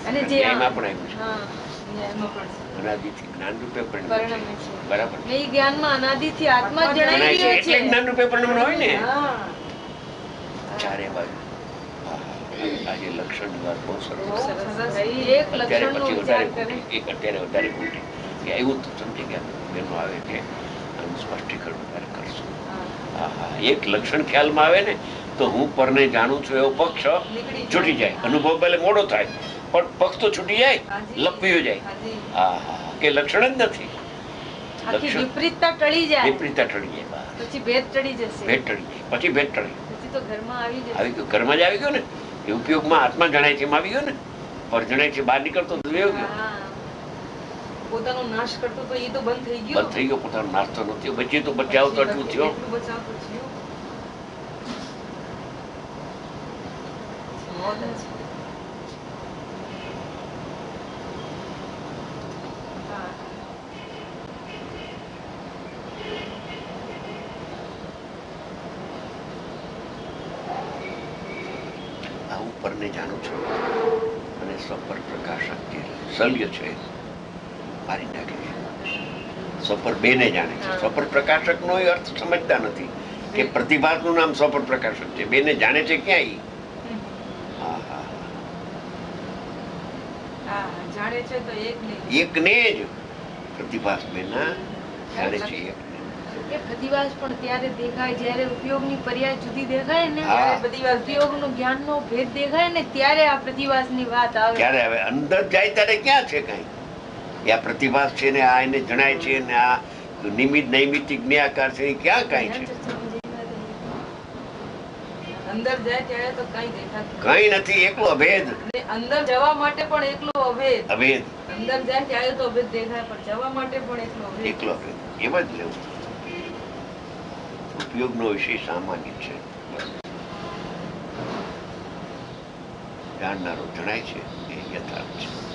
અને જે ન્યાયમાં પણ આવ્યું છે. હા, ન્યાયમાં પણ છે. અનાદિથી જ્ઞાન રૂપે પરિણમે પરિણમે છે. છે. બરાબર ને ઈ જ્ઞાનમાં અનાદિથી આત્મા જ જણાઈ જણાય છે રહ્યો એટલે છે. જ્ઞાન રૂપે પરિણમન હોય ને. હા. ચારે બાજુ આજે લક્ષણની વાત બહુ સરસ બહુ છે. સરસ. ઈ એક અત્યારે લક્ષણનો પછી વિચાર વધારે કરે. ખોટી, એક અત્યારે વધારે ખોટી કે આવ્યું તો સમજી ગયા બેનો આવે છે આનું સ્પષ્ટીકરણ વધારે કરશું. હા હા, એક લક્ષણ ખ્યાલમાં આવે ને તો હું પરને જાણું છું એવો પક્ષ છૂટી જાય. અનુભવ પહેલે મોડો થાય પણ પક્ષ તો છૂટી જાય, લપીયો જાય. હા હા, કે લક્ષણ જ નથી. આખી વિપરીતતા ટળી જાય. વિપરીતતા ટળી જાય. બસ. પછી ભેદ ટળી જશે. ભેદ ટળી જાય. પછી ભેદ ટળી પછી તો ઘરમાં આવી જશે. આવી ગયો, ઘરમાં જ આવી ગયો ને. એ ઉપયોગમાં આત્મા જણાય છે એમાં આવી ગયો ને. પર જણાય છે બહાર નીકળતો તો વયો ગયો. હા. પોતાનો નાશ કરતો તો એ તો બંધ થઈ ગયો. બંધ થઈ ગયો, પોતાનો નાશ તો નથી. બચી તો બચાવ તો એટલું થયો. એટલું બચાવ તો થયો. મોત જ. હા. આ ઉપરને જાણું છું અને સપર પ્રકાશક જે સલ્ય છે મારી નાખે છે. સપર બેને જાણે છે. સપર પ્રકાશક નો અર્થ સમજતા નથી કે પ્રતિભાસનું નામ સપર પ્રકાશક છે. બેને જાણે છે ક્યાં ઈ? હા હા, હા, જાણે છે તો એક નહીં. એકને જ પ્રતિભાસ બેના જાણે છે એકને. એ પ્રતિવાસ પણ ત્યારે દેખાય જ્યારે ઉપયોગની પર્યાય જુદી દેખાય ને. હા. ઉપયોગનો જ્ઞાનનો ભેદ દેખાય ને ત્યારે આ પ્રતિવાસની વાત આવે. ક્યારે આવે? અંદર જાય ત્યારે ક્યાં છે કઈ? એ આ પ્રતિભાસ છે ને આ એને જણાય છે ને આ નિમિત્ત નૈમિત્તિક જ્ઞાકાર છે એ ક્યાં કઈ છે? અંદર જાય ત્યારે તો કઈ દેખાતું કઈ નથી, એકલો અભેદ. ને અંદર જવા માટે પણ એકલો અભેદ. અભેદ, અંદર જાય ત્યારે તો અભેદ દેખાય પણ જવા માટે પણ એકલો અભેદ. એકલો અભેદ. એમ જ લેવું. ઉપયોગનો વિષય સામાન્ય છે. જાણનારો જણાય છે એ યથાર્થ છે.